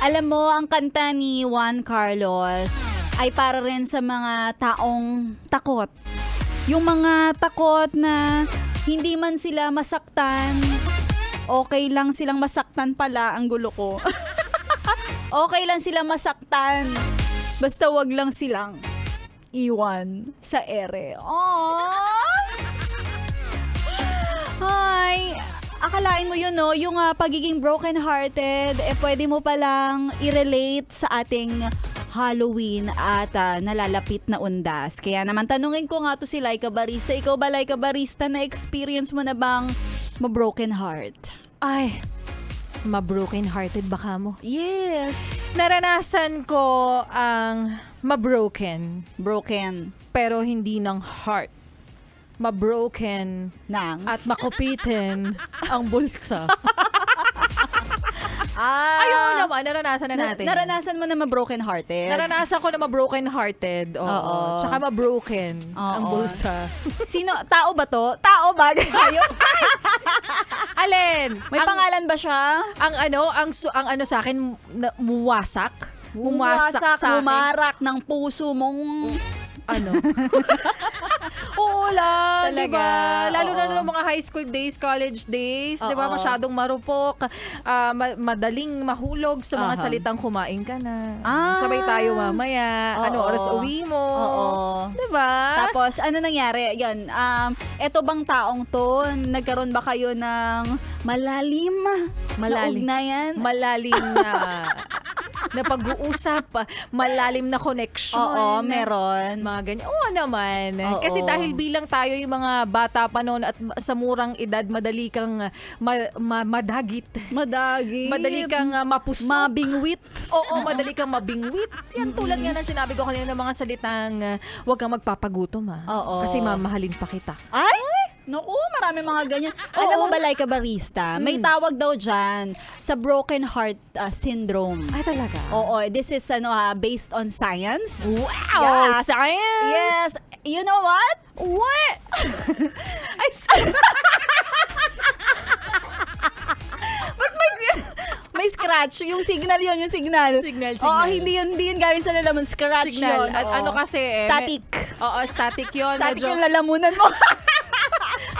Alam mo, ang kanta ni Juan Carlos ay para rin sa mga taong takot. Yung mga takot na hindi man sila masaktan, okay lang silang masaktan pala, ang gulo ko. Okay lang silang masaktan, basta wag lang silang iwan sa ere. Aww! Hi! Akalain mo yun, no? Yung pagiging broken-hearted, pwede mo palang i-relate sa ating Halloween at nalalapit na undas. Kaya naman tanungin ko nga to si Laika Barista. Ikaw ba, Laika Barista, na-experience mo na bang ma-broken heart? Ay, ma-broken hearted baka mo. Yes. Naranasan ko ang ma-broken, Broken pero hindi ng heart. Ma-broken nang. at makupitin ang bulsa. Ah, Ayun naman, naranasan na natin. naranasan mo na ma-broken hearted? Naranasan ko na ma-broken hearted. Oo. Oo. Tsaka ma-broken ang Oo. bulsa. Sino? Tao ba to? Tao ba? Ayun. Alin? May ang, pangalan ba siya? ang ano sa akin, muwasak. Bumasak, sa akin. bumarak ng puso mong... Ano? Oo lang, Talaga, diba? Lalo na oo. noong mga high school days, college days, diba? Oo. Masyadong marupok, madaling mahulog sa mga Aha. salitang kumain ka na. Ah. Sabay tayo mamaya. Oo. Ano oras uwi mo? Oo. Diba? Tapos, ano nangyari? Yan, eto bang taong to, nagkaroon ba kayo ng malalim na ugnayan? Malalim na pag-uusap, malalim na connection. Oo, meron. Mga ganyan. Oo naman. Oo. Kasi dahil bilang tayo yung mga bata pa noon at sa murang edad, madali kang madagit. Madagi. Madali kang mapusok. Mabingwit. Oo, madali kang mabingwit. Yan tulad nga ng sinabi ko kanina ng mga salitang huwag kang magpapagutom Oo. Kasi mamahalin pa kita. Ay! Naku, marami mga ganyan. Alam mo ba, Laika Barista, may tawag daw dyan sa broken heart syndrome. Ay talaga? Oo, this is based on science. Wow! Yes. Science! Yes. You know what? What? Ay, Ba't may scratch? Yung signal yun, yung signal. Signal. Oo, hindi yun galing sa lalamunan. Scratch Signal. yun. At Oo. ano kasi Static. Oo, static yun. Static Medyo, yung lalamunan mo.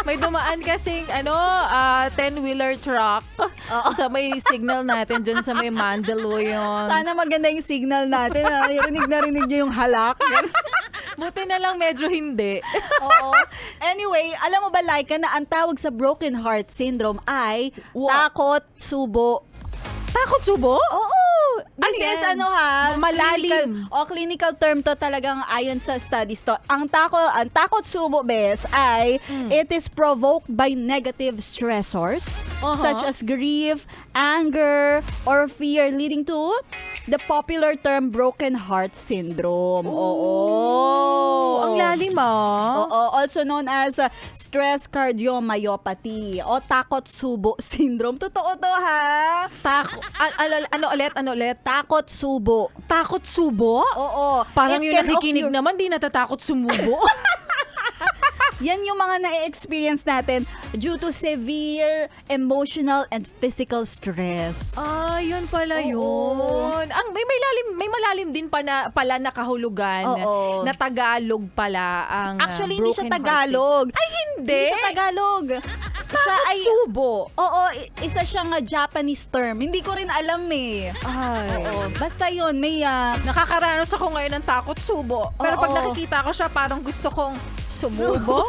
may dumaan kasing 10-wheeler truck sa may signal natin dyan sa may Mandaluyong. Sana maganda yung signal natin. Rinig na rinig nyo yung halak. Buti na lang medyo hindi. Oo. Anyway, alam mo ba, Laika, na ang tawag sa broken heart syndrome ay What? takot, subo. Takot subo? Oo. Ano This is yan? Clinical, Malalim. clinical term to talagang ayon sa studies to. Ang takot subo, bes, ay it is provoked by negative stressors such as grief, anger, or fear leading to the popular term broken heart syndrome. Oo. Ang lalim Oo, also known as stress cardiomyopathy o takot subo syndrome. Totoo to, ha? Ano ulit? Takot subo. Takot subo? Oo. Parang It yung can nakikinig occur- naman, di natatakot sumubo. Yan yung mga na-experience natin due to severe emotional and physical stress. Yun pala Oo. yun. May malalim din pala na kahulugan Oo. na Tagalog pala ang Actually, hindi siya broken Tagalog. hearted. Ay, hindi? Hindi siya Tagalog. Siya Takot ay... subo. Oo, isa siyang Japanese term. Hindi ko rin alam eh. Ay. Oo. Basta yun, may... Nakakaranas ako ngayon ng takot subo. Pero pag Oo. nakikita ko siya, parang gusto kong sumubo.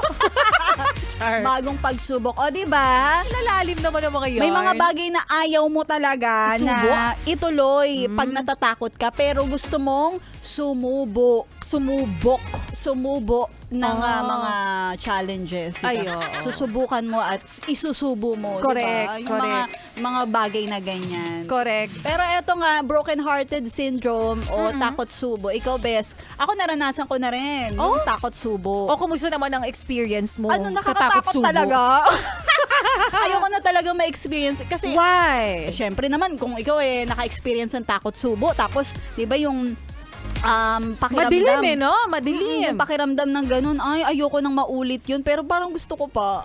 Char. bagong pagsubok. O, diba? Lalalim naman ang mga yarn. May mga bagay na ayaw mo talaga Subo? na ituloy pag natatakot ka, pero gusto mong sumubo. Sumubo ng mga challenges. Diba? Ay, oo. Susubukan mo at isusubo mo. Correct, Diba? Yung correct. mga bagay na ganyan. Correct. Pero eto nga, broken-hearted syndrome o takot subo. Ikaw, Bes, ako naranasan ko na rin yung takot subo. O kumusta naman ang experience mo Ano, sa takot nakakatakot subo? talaga. Ayoko na talaga ma-experience. Kasi, Why? syempre naman, kung ikaw naka-experience ng takot subo, tapos, di ba yung pakiramdam. Madilim no? Madilim. Yung pakiramdam ng ganun, ay, ayoko nang maulit yun, pero parang gusto ko pa.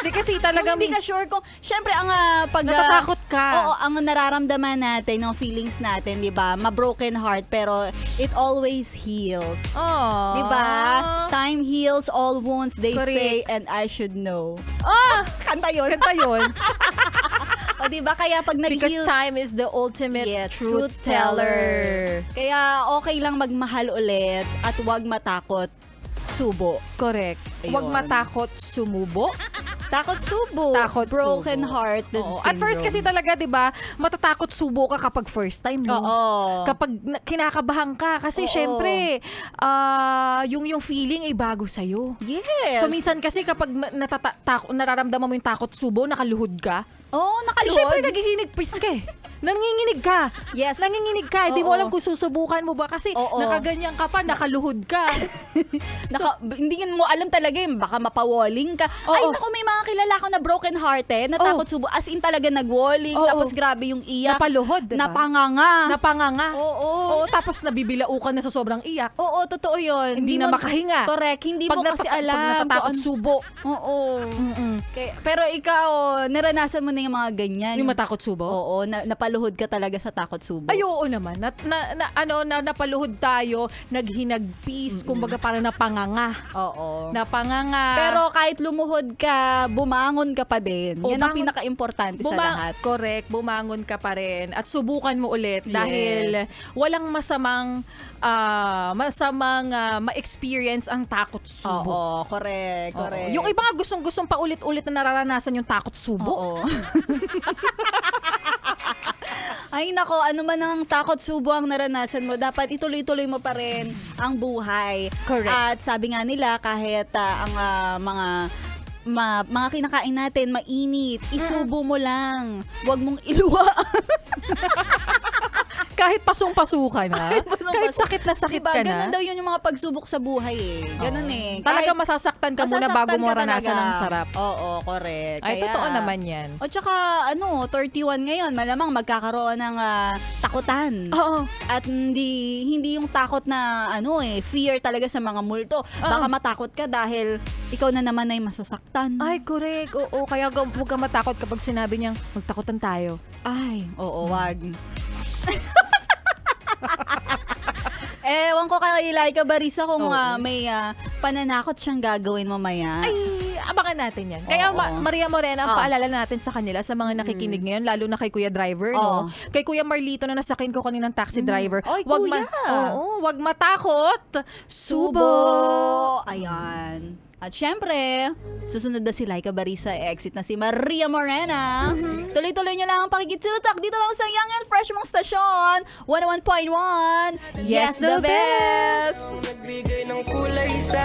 Di kasi Kung talagang hindi ka sure kung, syempre ang pag natatakot ka. Oo, ang nararamdaman natin, ng feelings natin, 'di ba? Ma-broken heart pero it always heals. Oh. 'Di ba? Time heals all wounds, they Correct. say, and I should know. Kanta 'yon. Kanta yun. O 'di ba? Kaya pag Because nag-heal, time is the ultimate truth truth teller. Kaya okay lang magmahal ulit at huwag matakot subo. Correct. Huwag Ayun. matakot sumubo. Takot subo. Takot broken subo. hearted Oo. At first kasi talaga, 'di ba, matatakot subo ka kapag first time mo. Oo. Kapag kinakabahan ka kasi Oo. syempre yung feeling ay bago sa Yes. So minsan kasi kapag nararamdaman mo yung takot subo, nakaluhod ka. oh, Eh, nakaluhod. syempre nagiginig pis ka eh. Nanginginig ka. Yes. Nanginginig ka. Hindi mo Oo. alam kung susubukan mo ba kasi Oo. nakaganyan ka pa, nakaluhod ka. Hindi mo alam talaga yun. Baka mapawalling ka. Oo. Ay, naku, may mga kilala ko na broken hearted, natakot subo. As in talaga nagwalling. Oo. Tapos grabe yung iyak. Napaluhod, diba? Napanganga. Napanganga. Oo. Oo, tapos nabibilaukan na sa sobrang iyak. Oo, totoo yun. Hindi na mo- makahinga. Correct. Hindi mo kasi alam. Pag natatakot kung ano- subo. Oo. Pero ikaw, naranasan mo na yung mga ganyan. Yung matakot subo? Oo, napaluhod ka talaga sa takot subo. Ay, oo naman. Napaluhod tayo, naghinagpis, kumbaga parang napanganga. Oo. Napanganga. Pero kahit lumuhod ka, bumangon ka pa din. O, Yan ang bangon- pinaka-importante sa lahat. Correct, bumangon ka pa rin at subukan mo ulit Yes. dahil walang masamang ma-experience ang takot subo. Oo, correct, Oo. correct. Yung iba nga gustong-gustong paulit-ulit na nararanasan yung takot subo. Oo. Ay nako, ano man ang takot subo ang naranasan mo, dapat ituloy-tuloy mo pa rin ang buhay. Correct. At sabi nga nila, kahit ang mga kinakain natin mainit, isubo mo lang. Huwag mong iluwa. Kahit pasong-pasukan na. Kahit sakit na sakit Diba? ka Ganun na. daw yun yung mga pagsubok sa buhay eh. Ganun eh. Talaga Kahit- masasaktan ka muna bago mo maranasan ang sarap. Oo, correct. Ay, totoo naman yan. O tsaka, 31 ngayon, malamang magkakaroon ng takutan. Oo. At hindi yung takot na fear talaga sa mga multo. Baka matakot ka dahil ikaw na naman ay masasaktan. Ay, correct. Oo, kaya huwag ka matakot kapag sinabi niyang magtakutan tayo. Ay, oo, wag. Ewan ko kay Laika Barisa kung Oo. may pananakot siyang gagawin mamaya. Ay, abangan natin yan. Kaya Oo. Maria Morena, ang Oo. paalala natin sa kanila, sa mga nakikinig ngayon, lalo na kay Kuya Driver, Oo. no? Kay Kuya Marlito na nasakin ko kaninang taxi driver. Ay, Wag kuya. wag matakot. Subo. Ayan. At syempre, susunod na si Laika Barisa, exit na si Maria Morena. Tuloy-tuloy niyo lang ang pakikitutok dito lang sa Young and Fresh mong stasyon, 101.1. Yes, the best! Nagbigay ng kulay sa